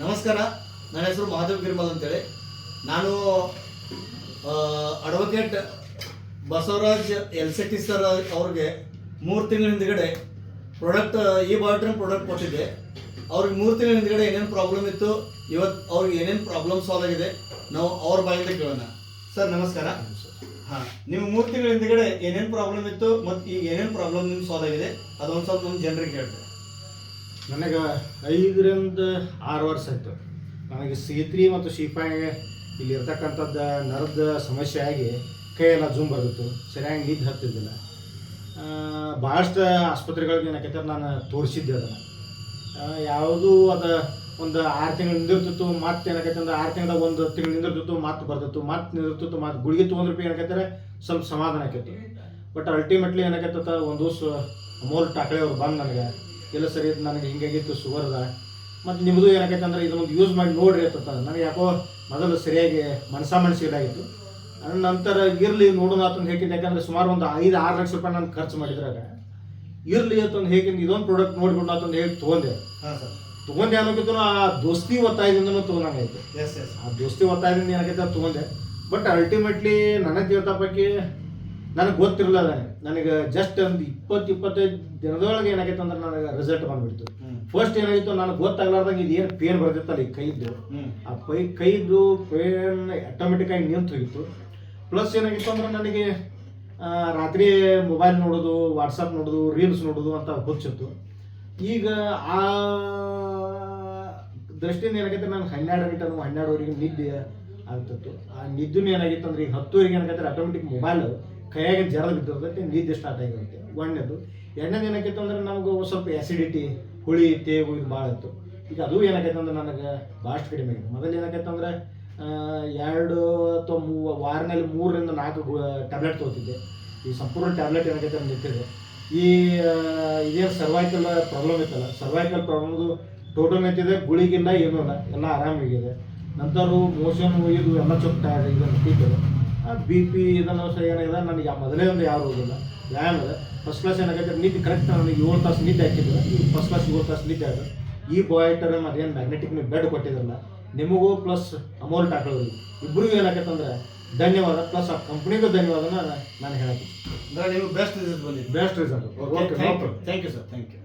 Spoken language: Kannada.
ನಮಸ್ಕಾರ, ನನ್ನ ಹೆಸರು ಮಹಾದೇವ್ ಗಿರ್ಮಲ್ ಅಂತೇಳಿ. ನಾನು ಅಡ್ವೊಕೇಟ್ ಬಸವರಾಜ್ ಎಲ್ಸೆಟ್ಟಿ ಸರ್ ಅವ್ರಿಗೆ 3 ತಿಂಗಳ ಹಿಂದ್ಗಡೆ ಪ್ರಾಡಕ್ಟ್ ಈ ಬಾಯೋಟ್ರಿನ್ ಪ್ರಾಡಕ್ಟ್ ಕೊಟ್ಟಿದ್ದೆ. ಅವ್ರಿಗೆ 3 ತಿಂಗಳ ಹಿಂದ್ಗಡೆ ಏನೇನು ಪ್ರಾಬ್ಲಮ್ ಇತ್ತು, ಇವತ್ತು ಅವ್ರಿಗೆ ಏನೇನು ಪ್ರಾಬ್ಲಮ್ ಸಾಲ್ವ್ ಆಗಿದೆ, ನಾವು ಅವ್ರ ಬಾಯಿಂದ ಕೇಳೋಣ. ಸರ್ ನಮಸ್ಕಾರ. ಹಾಂ, ನೀವು 3 ತಿಂಗಳ ಹಿಂದ್ಗಡೆ ಏನೇನು ಪ್ರಾಬ್ಲಮ್ ಇತ್ತು ಮತ್ತು ಈಗ ಏನೇನು ಪ್ರಾಬ್ಲಮ್ ನಿಮ್ಗೆ ಸಾಲ್ವ್ ಆಗಿದೆ ಅದೊಂದು ಸ್ವಲ್ಪ ನಮ್ಮ ಜನರಿಗೆ ಹೇಳ್ತಾರೆ. ನನಗೆ 5ರಿಂದ 6 ವರ್ಷ ಆಯಿತು. ನನಗೆ C3 ಮತ್ತು C5 ಇಲ್ಲಿ ಇರ್ತಕ್ಕಂಥದ್ದು ನರದ ಸಮಸ್ಯೆ ಆಗಿ ಕೈಯೆಲ್ಲ ಜೂಮ್ ಬರ್ತಿತ್ತು, ಸರಿಯಾಗಿ ನಿದ್ದೆ ಹತ್ತಿದ್ದಿಲ್ಲ. ಭಾಳಷ್ಟು ಆಸ್ಪತ್ರೆಗಳಿಗೆ ಏನಕ್ಕೆ ನಾನು ತೋರಿಸಿದ್ದೆ ಅದನ್ನು. ಯಾವುದೂ ಅದು ಒಂದು 6 ತಿಂಗಳು ನಿಂದಿರ್ತಿತ್ತು, ಮತ್ತೆ ಏನಕ್ಕೆ ಅಂದ್ರೆ 6 ತಿಂಗಳ 1 ತಿಂಗಳು ನಿಂದಿರ್ತಿತ್ತು, ಮತ್ತೆ ಬರ್ತಿತ್ತು, ಮತ್ತೆ ನಿಂದಿರ್ತಿತ್ತು, ಮತ್ತೆ ಗುಳಿಗೆ ತೊಗೊಂಡ್ರೆ ಏನಕ್ಕೆ ಸ್ವಲ್ಪ ಸಮಾಧಾನ ಆಕೈತಿ. ಬಟ್ ಅಲ್ಟಿಮೇಟ್ಲಿ ಏನಕ್ಕೆ ಒಂದು ದಿವಸ ಅಮೋಲ್ ಟಾಕಳೆ ಅವ್ರು ಬಂದು ನನಗೆ ಎಲ್ಲ ಸರಿ ನನಗೆ ಹಿಂಗಾಗಿತ್ತು, ಶುಗರ್ದ, ಮತ್ತು ನಿಮ್ಮದು ಏನಾಗೈತೆ ಅಂದ್ರೆ ಇದೊಂದು ಯೂಸ್ ಮಾಡಿ ನೋಡ್ರಿ ಅಂತ. ನನಗೆ ಯಾಕೋ ಮೊದಲು ಸರಿಯಾಗಿ ಮನಸ್ಸಿಲಾಗಿತ್ತು. ನಂತರ ಇರಲಿ ನೋಡೋಣ ಅಂತಂದು ಹೇಗಿದ್ದೆ. ಯಾಕಂದರೆ ಸುಮಾರು ಒಂದು 5-6 ಲಕ್ಷ ರೂಪಾಯಿ ನಾನು ಖರ್ಚು ಮಾಡಿದ್ರಾಗ ಇರಲಿ ಅಂತಂದು ಹೇಗೆ ಇದೊಂದು ಪ್ರಾಡಕ್ಟ್ ನೋಡ್ಬಿಟ್ಟು ಅಂತಂದು ಹೇಳಿ ತೊಗೊಂಡೆ. ಹಾಂ ಸರ್, ತೊಗೊಂಡೆ ಅನ್ನೋಕ್ಕಿಂತ ಆ ದೋಸ್ತಿ ಒತ್ತಾಯದಿಂದನೂ ತೊಗೊಂಡಂಗಾಯ್ತು. ಆ ದೋಸ್ತಿ ಒತ್ತಾಯದಿಂದ ಏನಾಗೈತೆ ತೊಗೊಂಡೆ. ಬಟ್ ಅಲ್ಟಿಮೇಟ್ಲಿ ನನಗೆ ತಿಳಿತಪ್ಪಕ್ಕೆ ನನಗೆ ಗೊತ್ತಿರಲಿಲ್ಲ. ನನಗೆ ಜಸ್ಟ್ ಒಂದು 20-25 ದಿನದೊಳಗೆ ಏನಾಗೈತೆ ಅಂದ್ರೆ ನನಗೆ ರಿಸಲ್ಟ್ ಬಂದ್ಬಿಡ್ತು. ಫಸ್ಟ್ ಏನಾಗಿತ್ತು, ನನಗೆ ಗೊತ್ತಾಗ್ಲಾರ್ದಂಗೆ ಇದು ಏನು ಪೇನ್ ಬರ್ತಿತ್ತಲ್ಲ ಈ ಕೈದ್ದು, ಆ ಕೈದು ಪೇನ್ ಆಟೋಮೆಟಿಕ್ಕಾಗಿ ನಿಂತು ಹೋಗಿತ್ತು. ಪ್ಲಸ್ ಏನಾಗಿತ್ತು ಅಂದ್ರೆ ನನಗೆ ರಾತ್ರಿ ಮೊಬೈಲ್ ನೋಡೋದು, ವಾಟ್ಸಪ್ ನೋಡೋದು, ರೀಲ್ಸ್ ನೋಡೋದು ಅಂತ ಹುಚ್ಚಿತ್ತು. ಈಗ ಆ ದೃಷ್ಟಿಯಿಂದ ಏನಾಗೈತೆ ನಾನು 12 ನಿದ್ದೆ ಆಗ್ತಿತ್ತು. ಆ ನಿದ್ದೆನೂ ಏನಾಗಿತ್ತು ಅಂದ್ರೆ ಈಗ 10 ಏನಾಗೈತೆ ಆಟೋಮೆಟಿಕ್ ಮೊಬೈಲ್ ಕೈಯಾಗ ಜರದ ಬಿದ್ದಿರ್ತೈತೆ, ನಿದ್ದೆ ಸ್ಟಾರ್ಟ್ ಆಗಿರುತ್ತೆ. ಒಂದನೇದು. ಎರಡನೇದು ಏನಾಗೈತೆ ಅಂದ್ರೆ ನಮ್ಗೆ ಸ್ವಲ್ಪ ಆ್ಯಸಿಡಿಟಿ, ಹುಳಿ, ತೇವು ಇದು ಭಾಳ ಇತ್ತು. ಈಗ ಅದು ಏನಾಗೈತೆ ಅಂದ್ರೆ ನನಗೆ ಭಾಳಷ್ಟು ಕಡಿಮೆ ಆಗಿದೆ. ಮೊದಲು ಏನಾಗೈತೆ ಅಂದ್ರೆ 2 ಅಥವಾ ವಾರದಲ್ಲಿ 3ರಿಂದ 4 ಟ್ಯಾಬ್ಲೆಟ್ ತೊಗೊತಿದ್ದೆ. ಈ ಸಂಪೂರ್ಣ ಟ್ಯಾಬ್ಲೆಟ್ ಏನಾಗೈತೆ ಅಂತ ನಿಂತಿದೆ. ಈ ಇದೇನು ಸರ್ವೈಕಲ್ ಪ್ರಾಬ್ಲಮ್ ಇತ್ತಲ್ಲ, ಸರ್ವೈಕಲ್ ಪ್ರಾಬ್ಲಮ್ದು ಟೋಟಲ್ ನಿಂತಿದೆ, ಗುಳಿಗಿಲ್ಲ, ಏನೂ ಇಲ್ಲ, ಎಲ್ಲ ಆರಾಮಾಗಿದೆ. ನಂತರ ಮೋಷನ್ ಇದು ಎಲ್ಲ ಚೊಕ್ಕ ಇದು ನಿಂತಿದೆ. BP ಇದನ್ನು ಸಹ ಏನಾಗಿದೆ ನನಗೆ ಮೊದಲೇ ಒಂದು ಯಾರು ಹೋಗಿಲ್ಲ. ವ್ಯಾಯಾಮ ಇದೆ ಫಸ್ಟ್ ಕ್ಲಾಸ್ ಏನಾಗೈತೆ ನಿದ್ದೆ ಕರೆಕ್ಟ್ ನನಗೆ 7 ತಾಸು ನಿದ್ದೆ ಹಾಕಿದ್ರೆ ಈಗ ಫಸ್ಟ್ ಕ್ಲಾಸ್ 7 ತಾಸು ನಿದ್ದೆ ಆಗಿದೆ. ಈ ಬಾಯೋಟರ್ ಅದೇನು ಮ್ಯಾಗ್ನೆಟಿಕ್ ಬೆಡ್ ಕೊಟ್ಟಿದ್ರಲ್ಲ ನಿಮಗೂ ಪ್ಲಸ್ ಅಮೌಂಟ್ ಹಾಕೋರಿಗೆ ಇಬ್ಬರಿಗೂ ಏನಾಗೈತೆ ಅಂದ್ರೆ ಧನ್ಯವಾದ. ಪ್ಲಸ್ ಆ ಕಂಪ್ನಿಗೂ ಧನ್ಯವಾದನ ನಾನು ಹೇಳ್ತೀನಿ. ನೀವು ಬೆಸ್ಟ್ ರಿಸಲ್ಟ್ ಬಂದಿದೆ. Best result. Okay, thank you sir, thank you.